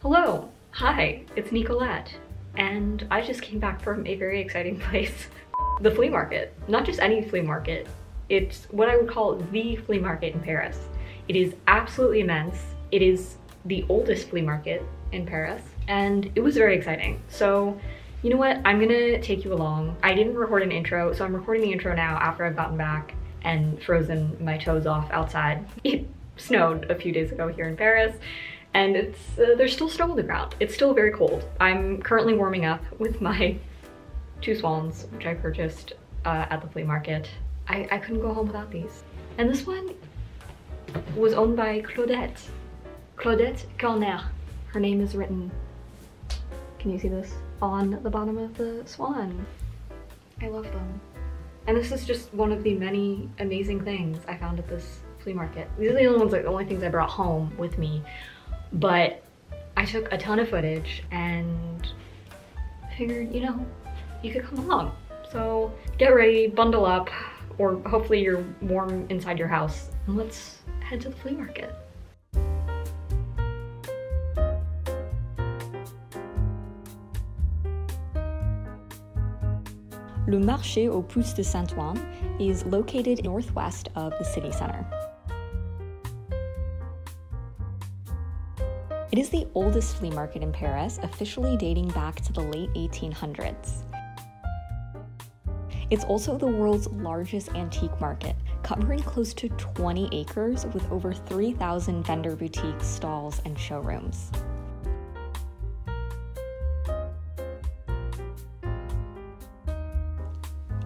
Hello, hi, it's Nicolette, and I just came back from a very exciting place. The flea market. Not just any flea market, it's what I would call the flea market in Paris. It is absolutely immense. It is the oldest flea market in Paris, and it was very exciting. So, you know what, I'm gonna take you along. I didn't record an intro, so I'm recording the intro now after I've gotten back and frozen my toes off outside. It snowed a few days ago here in Paris, and there's still snow on the ground. It's still very cold. I'm currently warming up with my 2 swans, which I purchased at the flea market. I couldn't go home without these. And this one was owned by Claudette Corner. Her name is written, can you see this? On the bottom of the swan. I love them. And this is just one of the many amazing things I found at this flea market. These are the only ones, like the only things I brought home with me. But I took a ton of footage and figured, you know, you could come along. So get ready, bundle up, or hopefully you're warm inside your house, and let's head to the flea market. Le Marché aux Pousses de Saint-Ouen is located northwest of the city center. It is the oldest flea market in Paris, officially dating back to the late 1800s. It's also the world's largest antique market, covering close to 20 acres with over 3,000 vendor boutiques, stalls, and showrooms.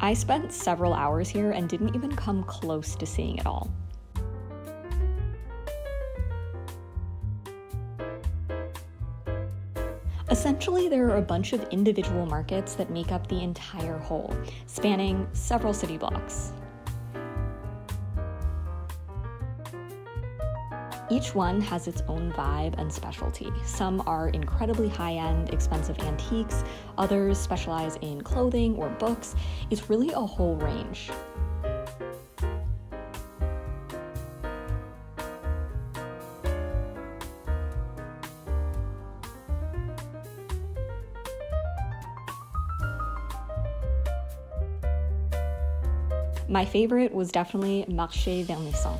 I spent several hours here and didn't even come close to seeing it all. Essentially, there are a bunch of individual markets that make up the entire whole, spanning several city blocks. Each one has its own vibe and specialty. Some are incredibly high-end, expensive antiques, others specialize in clothing or books. It's really a whole range. My favorite was definitely Marché Vernaison.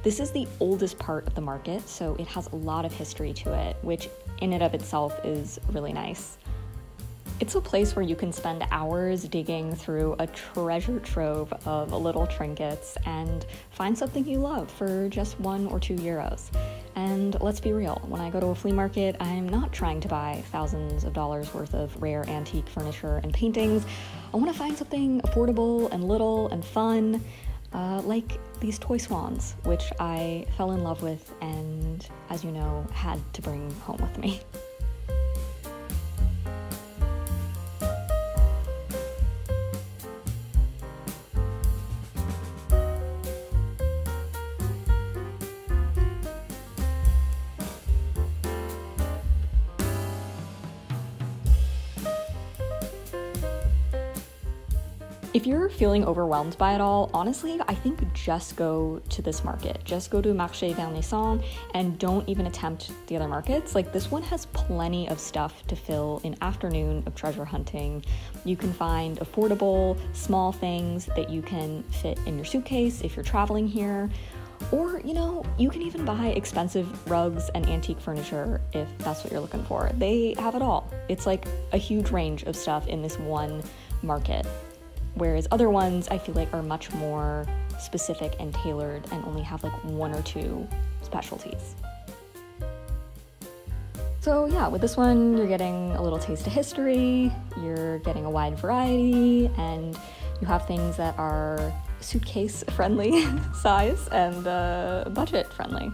This is the oldest part of the market, so it has a lot of history to it, which in and of itself is really nice. It's a place where you can spend hours digging through a treasure trove of little trinkets and find something you love for just €1 or €2. And let's be real, when I go to a flea market, I'm not trying to buy thousands of dollars worth of rare antique furniture and paintings. I want to find something affordable and little and fun, like these toy swans, which I fell in love with and, as you know, had to bring home with me. If you're feeling overwhelmed by it all, honestly, I think just go to this market. Just go to Marché Vernaison and don't even attempt the other markets. Like, this one has plenty of stuff to fill an afternoon of treasure hunting. You can find affordable, small things that you can fit in your suitcase if you're traveling here. Or, you know, you can even buy expensive rugs and antique furniture if that's what you're looking for. They have it all. It's like a huge range of stuff in this one market. Whereas other ones, I feel like, are much more specific and tailored and only have like 1 or 2 specialties. So yeah, with this one, you're getting a little taste of history, you're getting a wide variety, and you have things that are suitcase-friendly size and budget-friendly.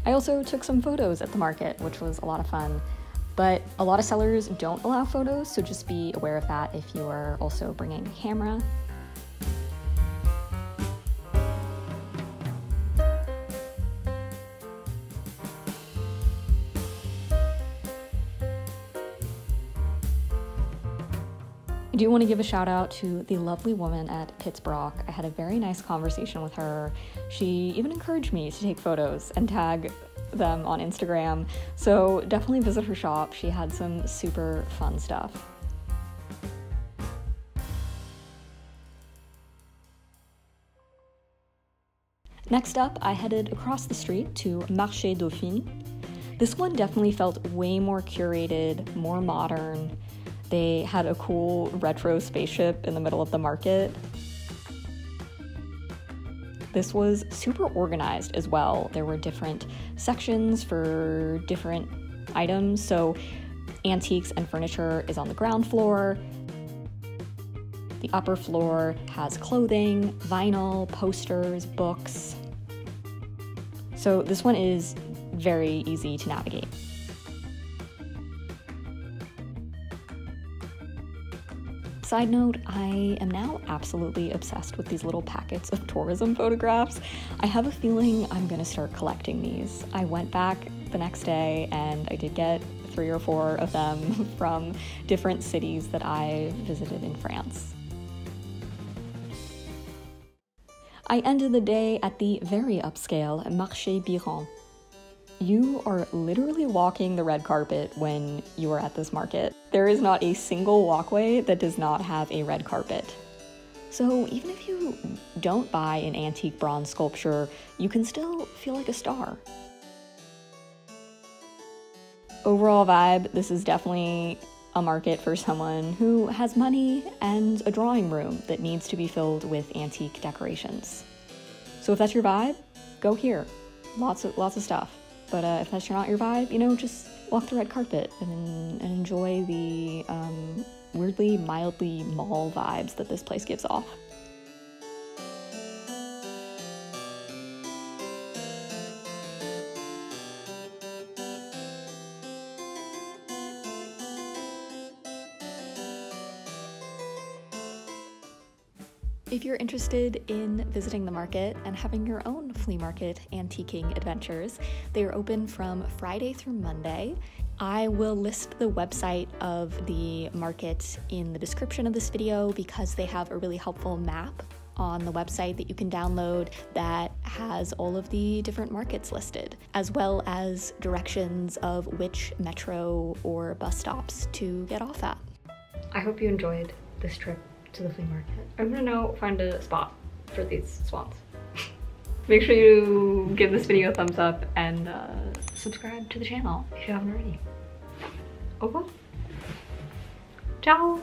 I also took some photos at the market, which was a lot of fun, but a lot of sellers don't allow photos, so just be aware of that if you are also bringing a camera. I do want to give a shout out to the lovely woman at Pittsbroc. I had a very nice conversation with her. She even encouraged me to take photos and tag them on Instagram, so definitely visit her shop. She had some super fun stuff. Next up, I headed across the street to Marché Dauphine. This one definitely felt way more curated, more modern. They had a cool retro spaceship in the middle of the market. This was super organized as well. There were different sections for different items. So antiques and furniture is on the ground floor. The upper floor has clothing, vinyl, posters, books. So this one is very easy to navigate. Side note, I am now absolutely obsessed with these little packets of tourism photographs. I have a feeling I'm gonna start collecting these. I went back the next day and I did get 3 or 4 of them from different cities that I visited in France. I ended the day at the very upscale Marché Biron. You are literally walking the red carpet when you are at this market. There is not a single walkway that does not have a red carpet. So even if you don't buy an antique bronze sculpture, you can still feel like a star. Overall vibe, this is definitely a market for someone who has money and a drawing room that needs to be filled with antique decorations. So if that's your vibe, go here. Lots of stuff. But if that's not your vibe, you know, just walk the red carpet and enjoy the weirdly, mildly mall vibes that this place gives off. If you're interested in visiting the market and having your own flea market antiquing adventures, they are open from Friday through Monday. I will list the website of the market in the description of this video because they have a really helpful map on the website that you can download that has all of the different markets listed, as well as directions of which metro or bus stops to get off at. I hope you enjoyed this trip to the flea market. I'm gonna now find a spot for these swans. Make sure you give this video a thumbs up and subscribe to the channel if you haven't already. Au revoir. Ciao.